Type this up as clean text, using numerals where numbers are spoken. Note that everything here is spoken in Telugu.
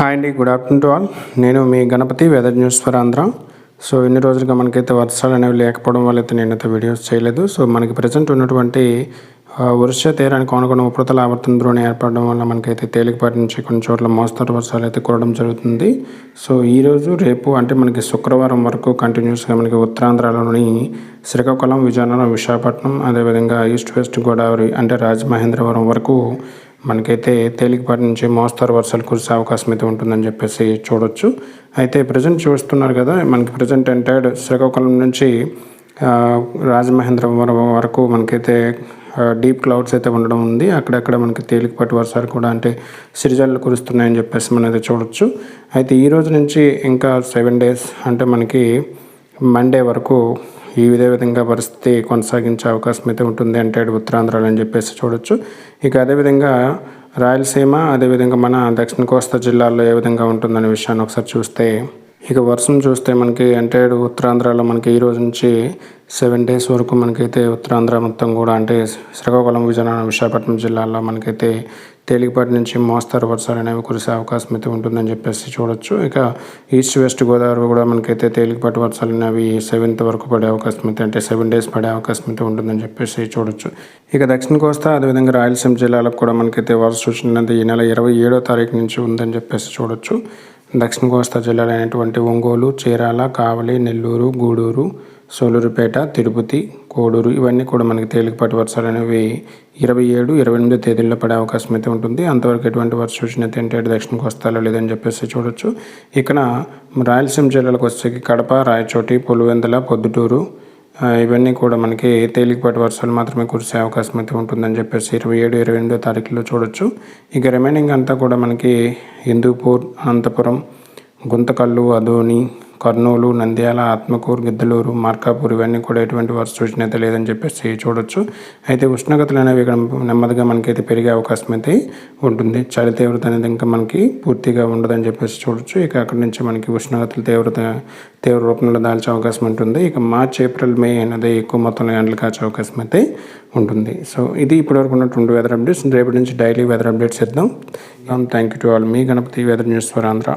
హాయ్ అండి, గుడ్ ఆఫ్టర్నూన్ టు ఆల్. నేను మీ Ganapati weather news for Andhra. So ఇన్ని రోజులుగా మనకైతే వర్షాలు అనేవి లేకపోవడం వల్ల అయితే నేనైతే వీడియోస్ చేయలేదు. సో మనకి ప్రజెంట్ ఉన్నటువంటి వర్ష తీరానికి ఆనుకున్న ఉపరితల ఆవర్తన ద్రోణి ఏర్పడడం వల్ల మనకైతే తేలికపాటి నుంచి కొన్ని చోట్ల మోస్తరు వర్షాలు అయితే కురవడం జరుగుతుంది. సో ఈరోజు రేపు అంటే మనకి శుక్రవారం వరకు కంటిన్యూస్గా మనకి ఉత్తరాంధ్రలోని శ్రీకాకుళం, విజయనగరం, విశాఖపట్నం, అదేవిధంగా ఈస్ట్ వెస్ట్ గోదావరి అంటే రాజమహేంద్రవరం వరకు మనకైతే తేలికపాటి నుంచి మోస్తరు వర్షాలు కురిసే అవకాశం అయితే ఉంటుందని చెప్పేసి చూడొచ్చు. అయితే ప్రజెంట్ చూస్తున్నారు కదా, మనకి ప్రజెంట్ ఎంటైర్డ్ శ్రీకాకుళం నుంచి రాజమహేంద్రవరం వరకు మనకైతే డీప్ క్లౌడ్స్ అయితే ఉండడం ఉంది. అక్కడక్కడ మనకి తేలికపాటి వర్షాలు కూడా అంటే సిరిజల్లు కురుస్తున్నాయని చెప్పేసి మనం అయితే చూడొచ్చు. అయితే ఈ రోజు నుంచి ఇంకా 7 days అంటే మనకి మండే వరకు ఇదే విధంగా పరిస్థితి కొనసాగించే అవకాశం అయితే ఉంటుంది అంటే ఉత్తరాంధ్రలో అని చెప్పేసి చూడొచ్చు. ఇక అదేవిధంగా రాయలసీమ, అదేవిధంగా మన దక్షిణ కోస్తా జిల్లాల్లో ఏ విధంగా ఉంటుందనే విషయాన్ని ఒకసారి చూస్తే, ఇక వర్షం చూస్తే మనకి అంటే ఉత్తరాంధ్రలో మనకి ఈ రోజు నుంచి 7 days వరకు మనకైతే ఉత్తరాంధ్ర మొత్తం కూడా అంటే శ్రీకాకుళం, విజయనగరం, విశాఖపట్నం జిల్లాల్లో మనకైతే తేలికపాటి నుంచి మోస్తరు వర్షాలు అనేవి కురిసే అవకాశం అయితే ఉంటుందని చెప్పేసి చూడొచ్చు. ఇక ఈస్ట్ వెస్ట్ గోదావరి కూడా మనకైతే తేలికపాటి వర్షాలు అనేవి 7th వరకు పడే అవకాశం అయితే అంటే 7 days పడే అవకాశం అయితే ఉంటుందని చెప్పేసి చూడొచ్చు. ఇక దక్షిణ కోస్తా, అదేవిధంగా రాయలసీమ జిల్లాలకు కూడా మనకైతే వర్ష సూచన అనేది ఈ నెల 27వ తారీఖు నుంచి ఉందని చెప్పేసి చూడొచ్చు. దక్షిణ కోస్తా జిల్లాలు అయినటువంటి ఒంగోలు, చీరాల, కావలి, నెల్లూరు, గూడూరు, సోలూరుపేట, తిరుపతి, కోడూరు ఇవన్నీ కూడా మనకి తేలికపాటి వర్షాలు అనేవి 27, 28 తేదీల్లో పడే అవకాశం అయితే ఉంటుంది. అంతవరకు ఎటువంటి వర్ష సూచన అయితే అంటే దక్షిణ కోస్తాలో లేదని చెప్పేసి చూడొచ్చు. ఇక్కడ రాయలసీమ జిల్లాలకు వచ్చే కడప, రాయచోటి, పులివెందుల, పొద్దుటూరు ఇవన్నీ కూడా మనకి తేలికపాటి వర్షాలు మాత్రమే కురిసే అవకాశం అయితే ఉంటుందని చెప్పేసి 27, 28 తారీఖులో చూడొచ్చు. ఇక రిమైనింగ్ అంతా కూడా మనకి హిందూపూర్, అనంతపురం, గుంతకల్లు, అదోని, కర్నూలు, నంద్యాల, ఆత్మకూరు, గిద్దలూరు, మార్కాపూర్ ఇవన్నీ కూడా ఎటువంటి వర్ష సూచన అయితే లేదని చెప్పేసి చూడొచ్చు. అయితే ఉష్ణోగ్రతలు అనేవి ఇక్కడ నెమ్మదిగా మనకైతే పెరిగే అవకాశం అయితే ఉంటుంది. చలి తీవ్రత అనేది ఇంకా మనకి పూర్తిగా ఉండదని చెప్పేసి చూడొచ్చు. ఇక అక్కడి నుంచి మనకి ఉష్ణోగ్రతలు తీవ్ర రూపంలో దాల్చే అవకాశం ఉంటుంది. ఇక మార్చ్, ఏప్రిల్, మే అనేది ఎక్కువ మొత్తంలో ఎండలు కాచే అవకాశం అయితే ఉంటుంది. సో ఇది ఇప్పటివరకు ఉన్నటువంటి వెదర్ అప్డేట్స్. రేపటి నుంచి డైలీ వెదర్ అప్డేట్స్ ఇద్దాం. Thank you to all. మీ Ganapati weather news for Andhra.